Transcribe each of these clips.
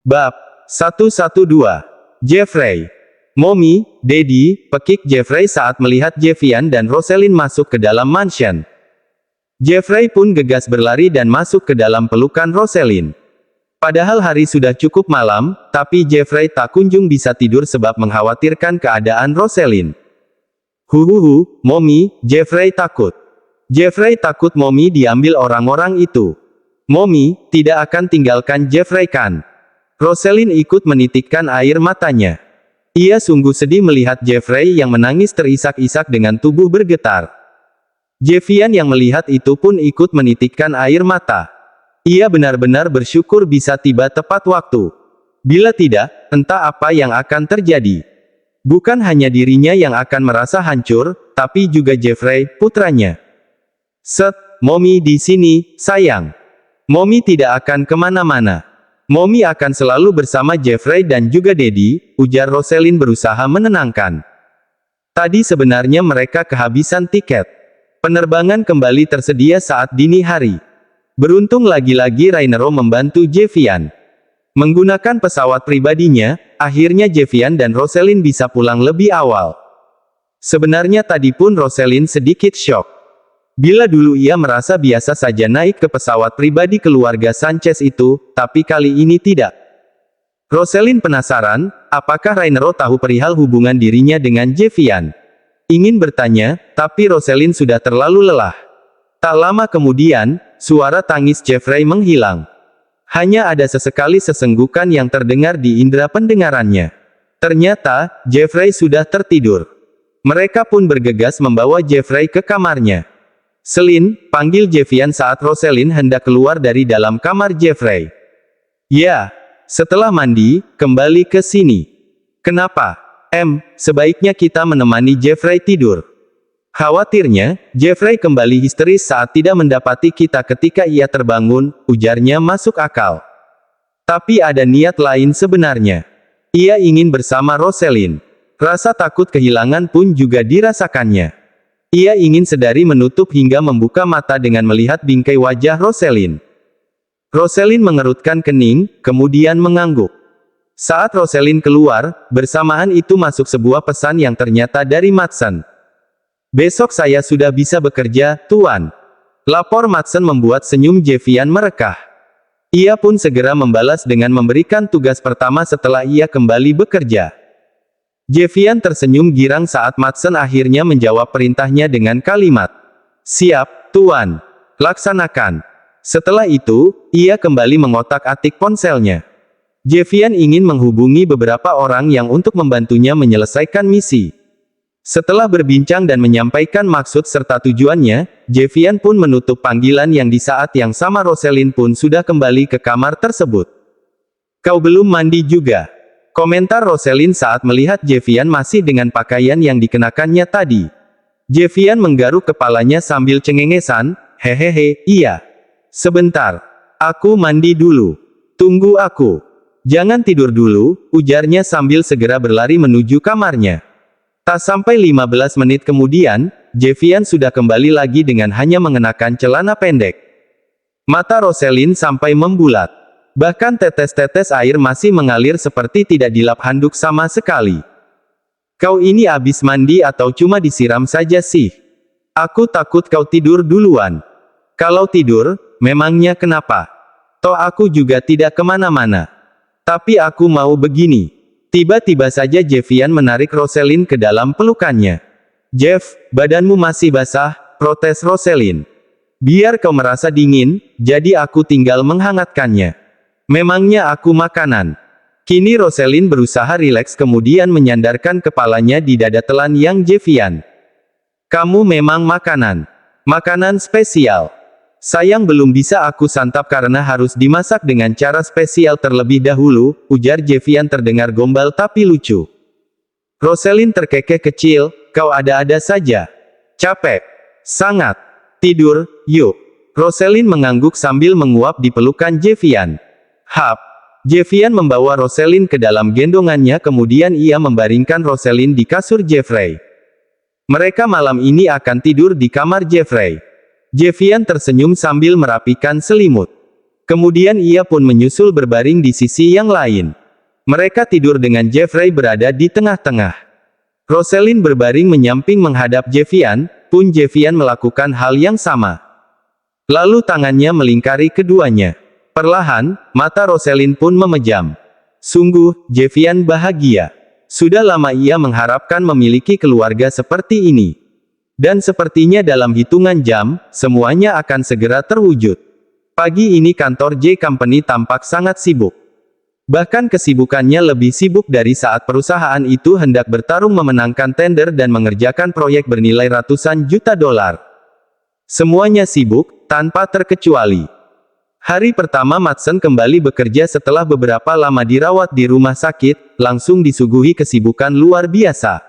Bab 112. Jeffrey. Mommy, Daddy, pekik Jeffrey saat melihat Jevian dan Rosalind masuk ke dalam mansion. Jeffrey pun gegas berlari dan masuk ke dalam pelukan Rosalind. Padahal hari sudah cukup malam, tapi Jeffrey tak kunjung bisa tidur sebab mengkhawatirkan keadaan Rosalind. Huhuhu, Mommy, Jeffrey takut. Jeffrey takut Mommy diambil orang-orang itu. Mommy tidak akan tinggalkan Jeffrey kan? Rosalind ikut menitikkan air matanya. Ia sungguh sedih melihat Jeffrey yang menangis terisak-isak dengan tubuh bergetar. Jevian yang melihat itu pun ikut menitikkan air mata. Ia benar-benar bersyukur bisa tiba tepat waktu. Bila tidak, entah apa yang akan terjadi. Bukan hanya dirinya yang akan merasa hancur, tapi juga Jeffrey, putranya. Set, Mommy di sini, sayang. Mommy tidak akan kemana-mana. Mommy akan selalu bersama Jeffrey dan juga Daddy, ujar Rosalind berusaha menenangkan. Tadi sebenarnya mereka kehabisan tiket. Penerbangan kembali tersedia saat dini hari. Beruntung lagi-lagi Rainero membantu Jevian. Menggunakan pesawat pribadinya, akhirnya Jevian dan Rosalind bisa pulang lebih awal. Sebenarnya tadi pun Rosalind sedikit syok. Bila dulu ia merasa biasa saja naik ke pesawat pribadi keluarga Sanchez itu, tapi kali ini tidak. Rosalind penasaran, apakah Rainero tahu perihal hubungan dirinya dengan Jevian. Ingin bertanya, tapi Rosalind sudah terlalu lelah. Tak lama kemudian, suara tangis Jeffrey menghilang. Hanya ada sesekali sesenggukan yang terdengar di indera pendengarannya. Ternyata, Jeffrey sudah tertidur. Mereka pun bergegas membawa Jeffrey ke kamarnya. Selin, panggil Jevian saat Rosalind hendak keluar dari dalam kamar Jeffrey. Ya, setelah mandi, kembali ke sini. Kenapa? Sebaiknya kita menemani Jeffrey tidur. Khawatirnya, Jeffrey kembali histeris saat tidak mendapati kita ketika ia terbangun, ujarnya masuk akal. Tapi ada niat lain sebenarnya. Ia ingin bersama Rosalind. Rasa takut kehilangan pun juga dirasakannya. Ia ingin sedari menutup hingga membuka mata dengan melihat bingkai wajah Rosalind. Rosalind mengerutkan kening, kemudian mengangguk. Saat Rosalind keluar, bersamaan itu masuk sebuah pesan yang ternyata dari Madsen. Besok saya sudah bisa bekerja, Tuan. Lapor Madsen membuat senyum Jevian merekah. Ia pun segera membalas dengan memberikan tugas pertama setelah ia kembali bekerja. Jevian tersenyum girang saat Madsen akhirnya menjawab perintahnya dengan kalimat, "Siap, Tuan. Laksanakan." Setelah itu, ia kembali mengotak-atik ponselnya. Jevian ingin menghubungi beberapa orang yang untuk membantunya menyelesaikan misi. Setelah berbincang dan menyampaikan maksud serta tujuannya, Jevian pun menutup panggilan yang di saat yang sama Rosalind pun sudah kembali ke kamar tersebut. "Kau belum mandi juga?" Komentar Rosalind saat melihat Jevian masih dengan pakaian yang dikenakannya tadi. Jevian menggaruk kepalanya sambil cengengesan, "Hehehe, iya. Sebentar. Aku mandi dulu. Tunggu aku. Jangan tidur dulu," ujarnya sambil segera berlari menuju kamarnya. Tak sampai 15 menit kemudian, Jevian sudah kembali lagi dengan hanya mengenakan celana pendek. Mata Rosalind sampai membulat. Bahkan tetes-tetes air masih mengalir seperti tidak dilap handuk sama sekali. "Kau ini habis mandi atau cuma disiram saja sih? Aku takut kau tidur duluan." "Kalau tidur, memangnya kenapa? Toh aku juga tidak kemana-mana. Tapi aku mau begini." Tiba-tiba saja Jevian menarik Rosalind ke dalam pelukannya. "Jeff, badanmu masih basah," protes Rosalind. "Biar kau merasa dingin, jadi aku tinggal menghangatkannya. Memangnya aku makanan?" Kini Rosalind berusaha rileks kemudian menyandarkan kepalanya di dada telan yang Jevian. "Kamu memang makanan. Makanan spesial. Sayang belum bisa aku santap karena harus dimasak dengan cara spesial terlebih dahulu," ujar Jevian terdengar gombal tapi lucu. Rosalind terkekeh kecil, "Kau ada-ada saja. Capek. Sangat. Tidur, yuk." Rosalind mengangguk sambil menguap di pelukan Jevian. "Hap." Jevian membawa Rosalind ke dalam gendongannya kemudian ia membaringkan Rosalind di kasur Jeffrey. Mereka malam ini akan tidur di kamar Jeffrey. Jevian tersenyum sambil merapikan selimut. Kemudian ia pun menyusul berbaring di sisi yang lain. Mereka tidur dengan Jeffrey berada di tengah-tengah. Rosalind berbaring menyamping menghadap Jevian, pun Jevian melakukan hal yang sama. Lalu tangannya melingkari keduanya. Perlahan, mata Rosalind pun memejam. Sungguh, Jevian bahagia. Sudah lama ia mengharapkan memiliki keluarga seperti ini. Dan sepertinya dalam hitungan jam, semuanya akan segera terwujud. Pagi ini kantor J Company tampak sangat sibuk. Bahkan kesibukannya lebih sibuk dari saat perusahaan itu hendak bertarung memenangkan tender dan mengerjakan proyek bernilai ratusan juta dolar. Semuanya sibuk, tanpa terkecuali. Hari pertama Madsen kembali bekerja setelah beberapa lama dirawat di rumah sakit, langsung disuguhi kesibukan luar biasa.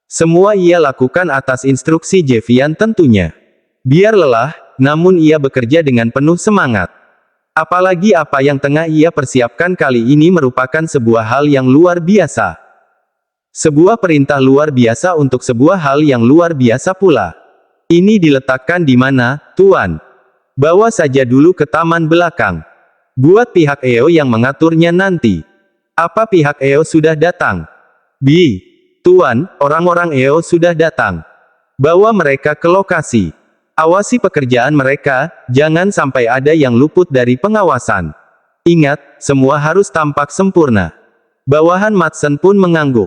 Semua ia lakukan atas instruksi Jevian tentunya. Biar lelah, namun ia bekerja dengan penuh semangat. Apalagi apa yang tengah ia persiapkan kali ini merupakan sebuah hal yang luar biasa. Sebuah perintah luar biasa untuk sebuah hal yang luar biasa pula. Ini diletakkan di mana, Tuan? Bawa saja dulu ke taman belakang. Buat pihak EO yang mengaturnya nanti. Apa pihak EO sudah datang? Tuan, orang-orang EO sudah datang. Bawa mereka ke lokasi. Awasi pekerjaan mereka, jangan sampai ada yang luput dari pengawasan. Ingat, semua harus tampak sempurna. Bawahan Madsen pun mengangguk.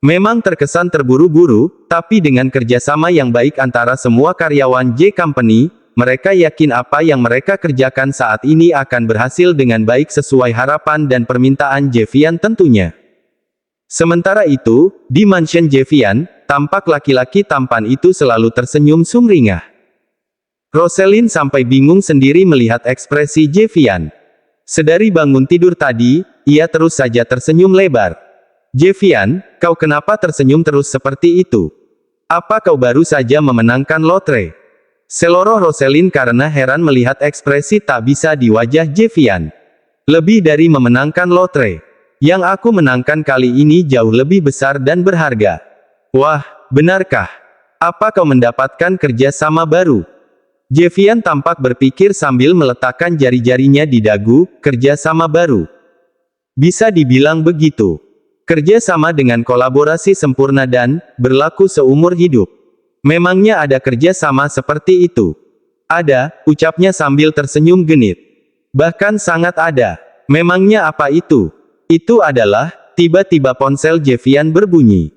Memang terkesan terburu-buru, tapi dengan kerjasama yang baik antara semua karyawan J Company, mereka yakin apa yang mereka kerjakan saat ini akan berhasil dengan baik sesuai harapan dan permintaan Jevian tentunya. Sementara itu, di mansion Jevian, tampak laki-laki tampan itu selalu tersenyum sumringah. Rosalind sampai bingung sendiri melihat ekspresi Jevian. Sedari bangun tidur tadi, ia terus saja tersenyum lebar. Jevian, kau kenapa tersenyum terus seperti itu? Apa kau baru saja memenangkan lotre? Seloroh Rosalind karena heran melihat ekspresi tak bisa di wajah Jevian. Lebih dari memenangkan lotre. Yang aku menangkan kali ini jauh lebih besar dan berharga. Wah, benarkah? Apa kau mendapatkan kerja sama baru? Jevian tampak berpikir sambil meletakkan jari-jarinya di dagu, kerja sama baru. Bisa dibilang begitu. Kerja sama dengan kolaborasi sempurna dan berlaku seumur hidup. Memangnya ada kerja sama seperti itu? Ada, ucapnya sambil tersenyum genit. Bahkan sangat ada. Memangnya apa itu? Itu adalah, tiba-tiba ponsel Jevian berbunyi.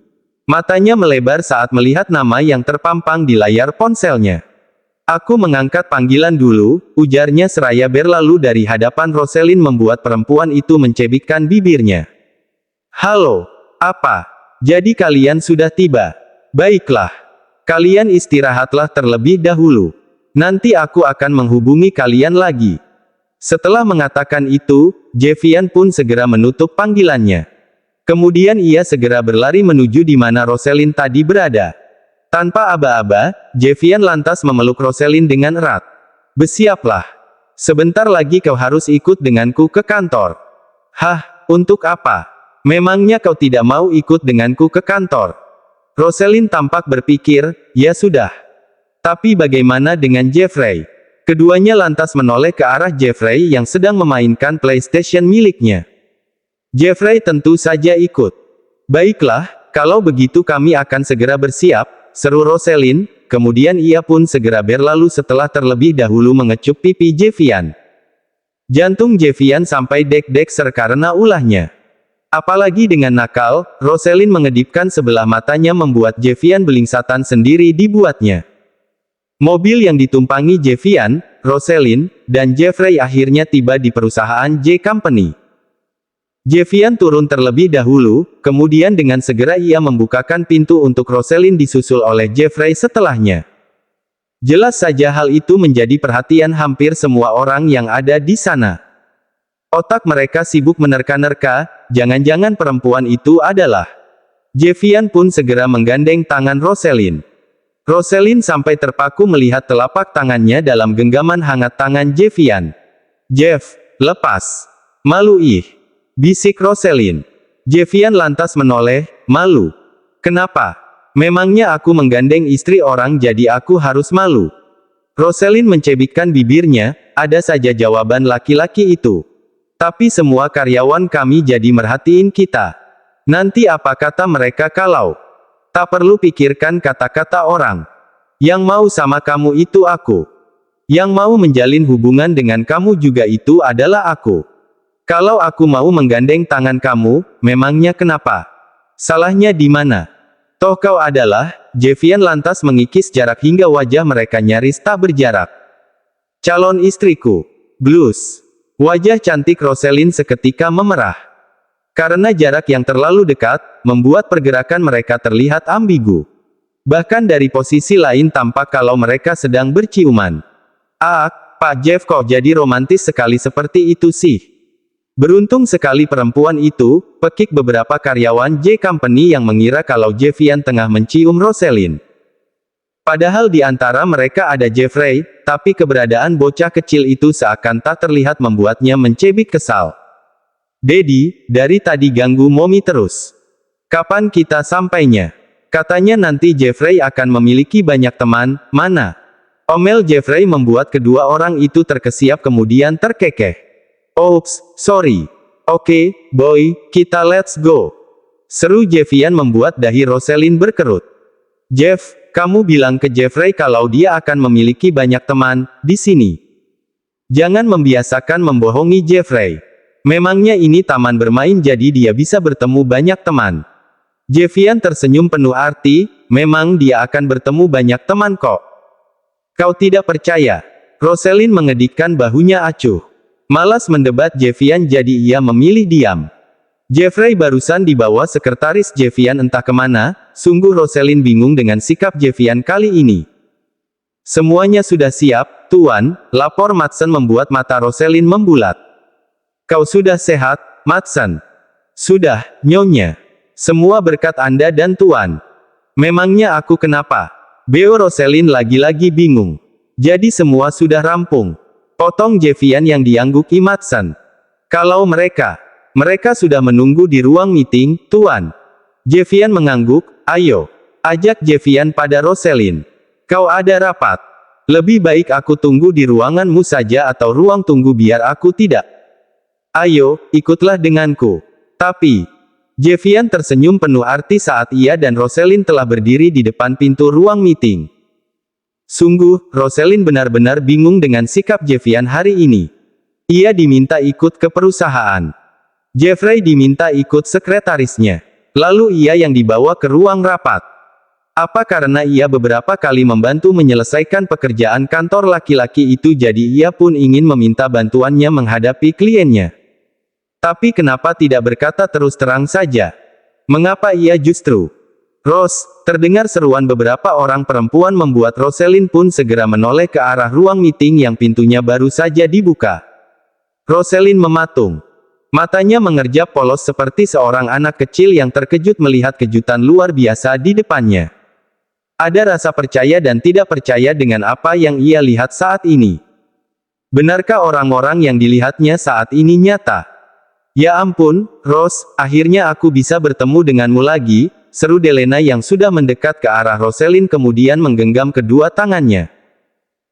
Matanya melebar saat melihat nama yang terpampang di layar ponselnya. Aku mengangkat panggilan dulu, ujarnya seraya berlalu dari hadapan Rosalind membuat perempuan itu mencebikkan bibirnya. Halo, apa? Jadi kalian sudah tiba? Baiklah. Kalian istirahatlah terlebih dahulu. Nanti aku akan menghubungi kalian lagi. Setelah mengatakan itu, Jevian pun segera menutup panggilannya. Kemudian ia segera berlari menuju di mana Rosalind tadi berada. Tanpa aba-aba, Jevian lantas memeluk Rosalind dengan erat. Bersiaplah. Sebentar lagi kau harus ikut denganku ke kantor. Hah, untuk apa? Memangnya kau tidak mau ikut denganku ke kantor? Rosalind tampak berpikir, ya sudah. Tapi bagaimana dengan Jeffrey? Keduanya lantas menoleh ke arah Jeffrey yang sedang memainkan PlayStation miliknya. Jeffrey tentu saja ikut. Baiklah, kalau begitu kami akan segera bersiap, seru Rosalind, kemudian ia pun segera berlalu setelah terlebih dahulu mengecup pipi Jevian. Jantung Jevian sampai dek-dek karena ulahnya. Apalagi dengan nakal, Rosalind mengedipkan sebelah matanya membuat Jevian belingsatan sendiri dibuatnya. Mobil yang ditumpangi Jevian, Rosalind, dan Jeffrey akhirnya tiba di perusahaan J Company. Jevian turun terlebih dahulu, kemudian dengan segera ia membukakan pintu untuk Rosalind disusul oleh Jeffrey setelahnya. Jelas saja hal itu menjadi perhatian hampir semua orang yang ada di sana. Otak mereka sibuk menerka-nerka, jangan-jangan perempuan itu adalah. Jevian pun segera menggandeng tangan Rosalind. Rosalind sampai terpaku melihat telapak tangannya dalam genggaman hangat tangan Jevian. Jeff, lepas. Malu ih. Bisik Rosalind. Jevian lantas menoleh, malu. Kenapa? Memangnya aku menggandeng istri orang jadi aku harus malu? Rosalind mencebikkan bibirnya, ada saja jawaban laki-laki itu. Tapi semua karyawan kami jadi merhatiin kita. Nanti apa kata mereka kalau? Tak perlu pikirkan kata-kata orang. Yang mau sama kamu itu aku. Yang mau menjalin hubungan dengan kamu juga itu adalah aku. Kalau aku mau menggandeng tangan kamu, memangnya kenapa? Salahnya di mana? Toh kau adalah, Jevian lantas mengikis jarak hingga wajah mereka nyaris tak berjarak. Calon istriku. Blues. Wajah cantik Rosalind seketika memerah. Karena jarak yang terlalu dekat, membuat pergerakan mereka terlihat ambigu. Bahkan dari posisi lain tampak kalau mereka sedang berciuman. Ah, Pak Jeff kok jadi romantis sekali seperti itu sih? Beruntung sekali perempuan itu, pekik beberapa karyawan J Company yang mengira kalau Jevian tengah mencium Rosalind. Padahal di antara mereka ada Jeffrey, tapi keberadaan bocah kecil itu seakan tak terlihat membuatnya mencebik kesal. Daddy, dari tadi ganggu Mommy terus. Kapan kita sampainya? Katanya nanti Jeffrey akan memiliki banyak teman, mana? Omel Jeffrey membuat kedua orang itu terkesiap kemudian terkekeh. Oops, sorry. Oke, boy, kita let's go. Seru Jevian membuat dahi Rosalind berkerut. Jeff, kamu bilang ke Jeffrey kalau dia akan memiliki banyak teman, di sini. Jangan membiasakan membohongi Jeffrey. Memangnya ini taman bermain jadi dia bisa bertemu banyak teman. Jevian tersenyum penuh arti, memang dia akan bertemu banyak teman kok. Kau tidak percaya? Rosalind mengedikkan bahunya acuh. Malas mendebat Jevian jadi ia memilih diam. Jeffrey barusan dibawa sekretaris Jevian entah kemana, sungguh Rosalind bingung dengan sikap Jevian kali ini. Semuanya sudah siap, Tuan, lapor Madsen membuat mata Rosalind membulat. Kau sudah sehat, Madsen? Sudah, Nyonya. Semua berkat Anda dan Tuan. Memangnya aku kenapa? Beo Rosalind lagi-lagi bingung. Jadi semua sudah rampung. Potong Jevian yang diangguk Madsen. Kalau mereka sudah menunggu di ruang meeting, Tuan. Jevian mengangguk, ayo. Ajak Jevian pada Rosalind. Kau ada rapat. Lebih baik aku tunggu di ruanganmu saja atau ruang tunggu biar aku tidak. Ayo, ikutlah denganku. Tapi, Jevian tersenyum penuh arti saat ia dan Rosalind telah berdiri di depan pintu ruang meeting. Sungguh, Rosalind benar-benar bingung dengan sikap Jevian hari ini. Ia diminta ikut ke perusahaan. Jeffrey diminta ikut sekretarisnya. Lalu ia yang dibawa ke ruang rapat. Apa karena ia beberapa kali membantu menyelesaikan pekerjaan kantor laki-laki itu jadi ia pun ingin meminta bantuannya menghadapi kliennya. Tapi kenapa tidak berkata terus terang saja? Mengapa ia justru? Rose, terdengar seruan beberapa orang perempuan membuat Rosalind pun segera menoleh ke arah ruang meeting yang pintunya baru saja dibuka. Rosalind mematung. Matanya mengerjap polos seperti seorang anak kecil yang terkejut melihat kejutan luar biasa di depannya. Ada rasa percaya dan tidak percaya dengan apa yang ia lihat saat ini. Benarkah orang-orang yang dilihatnya saat ini nyata? Ya ampun, Rose, akhirnya aku bisa bertemu denganmu lagi, seru Delena yang sudah mendekat ke arah Rosalind kemudian menggenggam kedua tangannya.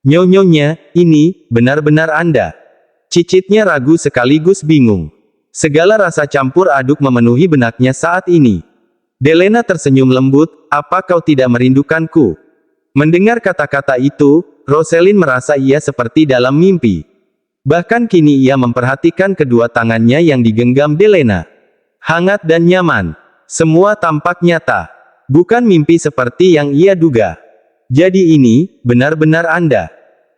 Nyonya, ini, benar-benar Anda. Cicitnya ragu sekaligus bingung. Segala rasa campur aduk memenuhi benaknya saat ini. Delena tersenyum lembut, apa kau tidak merindukanku? Mendengar kata-kata itu, Rosalind merasa ia seperti dalam mimpi. Bahkan kini ia memperhatikan kedua tangannya yang digenggam Delena. Hangat dan nyaman. Semua tampak nyata. Bukan mimpi seperti yang ia duga. Jadi ini, benar-benar Anda.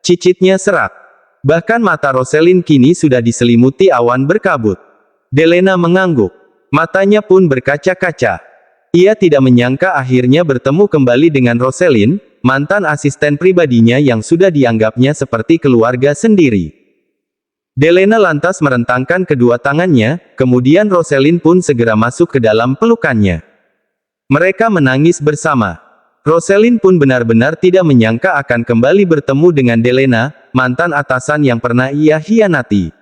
Cicitnya serak. Bahkan mata Rosalind kini sudah diselimuti awan berkabut. Delena mengangguk. Matanya pun berkaca-kaca. Ia tidak menyangka akhirnya bertemu kembali dengan Rosalind, mantan asisten pribadinya yang sudah dianggapnya seperti keluarga sendiri. Delena lantas merentangkan kedua tangannya, kemudian Rosalind pun segera masuk ke dalam pelukannya. Mereka menangis bersama. Rosalind pun benar-benar tidak menyangka akan kembali bertemu dengan Delena, mantan atasan yang pernah ia hianati.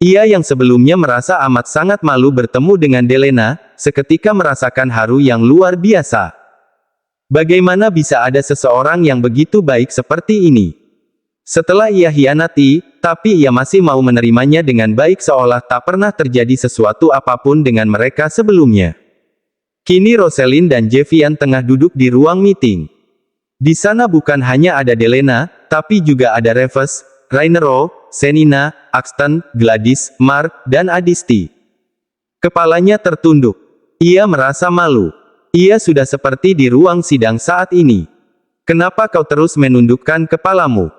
Ia yang sebelumnya merasa amat sangat malu bertemu dengan Delena, seketika merasakan haru yang luar biasa. Bagaimana bisa ada seseorang yang begitu baik seperti ini? Setelah ia hianati, tapi ia masih mau menerimanya dengan baik seolah tak pernah terjadi sesuatu apapun dengan mereka sebelumnya. Kini Rosalind dan Javian tengah duduk di ruang meeting. Di sana bukan hanya ada Delena, tapi juga ada Reves, Rainero, Senina, Axton, Gladys, Mark, dan Adisti. Kepalanya tertunduk. Ia merasa malu. Ia sudah seperti di ruang sidang saat ini. Kenapa kau terus menundukkan kepalamu?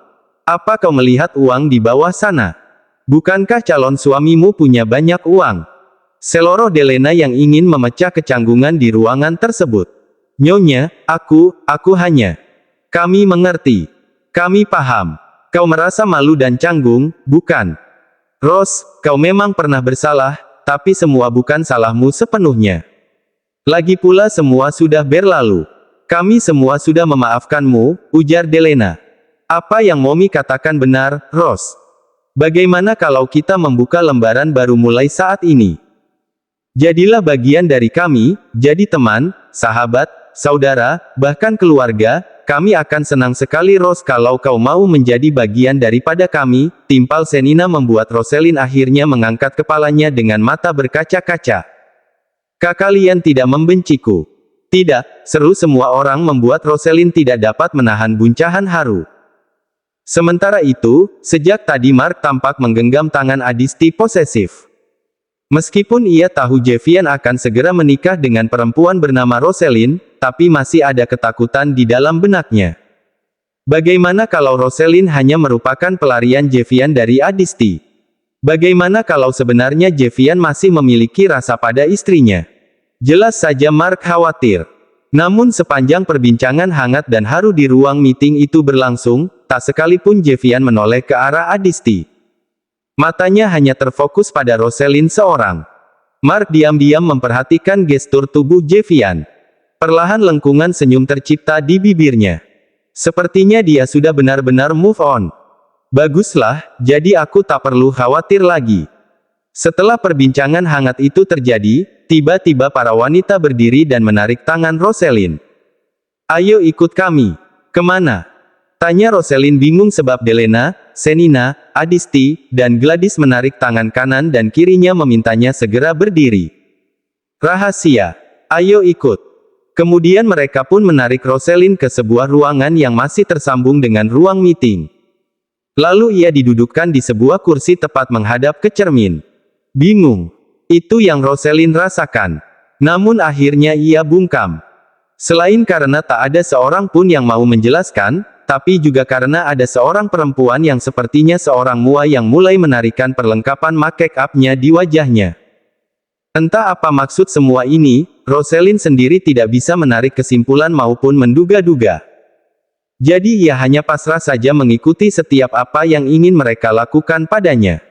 Apa kau melihat uang di bawah sana? Bukankah calon suamimu punya banyak uang? Seloroh Delena yang ingin memecah kecanggungan di ruangan tersebut. Nyonya, aku hanya. Kami mengerti. Kami paham. Kau merasa malu dan canggung, bukan? Rose, kau memang pernah bersalah, tapi semua bukan salahmu sepenuhnya. Lagi pula semua sudah berlalu. Kami semua sudah memaafkanmu, ujar Delena. Apa yang Momi katakan benar, Rose. Bagaimana kalau kita membuka lembaran baru mulai saat ini? Jadilah bagian dari kami, jadi teman, sahabat, saudara, bahkan keluarga. Kami akan senang sekali Rose kalau kau mau menjadi bagian daripada kami. Timpal Senina membuat Rosalind akhirnya mengangkat kepalanya dengan mata berkaca-kaca. Kalian tidak membenciku. Tidak, seru semua orang membuat Rosalind tidak dapat menahan guncahan haru. Sementara itu, sejak tadi Mark tampak menggenggam tangan Adisti posesif. Meskipun ia tahu Javian akan segera menikah dengan perempuan bernama Rosalind, tapi masih ada ketakutan di dalam benaknya. Bagaimana kalau Rosalind hanya merupakan pelarian Javian dari Adisti? Bagaimana kalau sebenarnya Javian masih memiliki rasa pada istrinya? Jelas saja Mark khawatir. Namun sepanjang perbincangan hangat dan haru di ruang meeting itu berlangsung, tak sekalipun Javian menoleh ke arah Adisti. Matanya hanya terfokus pada Rosalind seorang. Mark diam-diam memperhatikan gestur tubuh Javian. Perlahan lengkungan senyum tercipta di bibirnya. Sepertinya dia sudah benar-benar move on. Baguslah, jadi aku tak perlu khawatir lagi. Setelah perbincangan hangat itu terjadi, tiba-tiba para wanita berdiri dan menarik tangan Rosalind. Ayo ikut kami. Kemana? Tanya Rosalind bingung sebab Delena, Senina, Adisti, dan Gladys menarik tangan kanan dan kirinya memintanya segera berdiri. Rahasia. Ayo ikut. Kemudian mereka pun menarik Rosalind ke sebuah ruangan yang masih tersambung dengan ruang meeting. Lalu ia didudukkan di sebuah kursi tepat menghadap ke cermin. Bingung. Itu yang Rosalind rasakan. Namun akhirnya ia bungkam. Selain karena tak ada seorang pun yang mau menjelaskan, tapi juga karena ada seorang perempuan yang sepertinya seorang mua yang mulai menarikan perlengkapan make up-nya di wajahnya. Entah apa maksud semua ini, Rosalind sendiri tidak bisa menarik kesimpulan maupun menduga-duga. Jadi ia hanya pasrah saja mengikuti setiap apa yang ingin mereka lakukan padanya.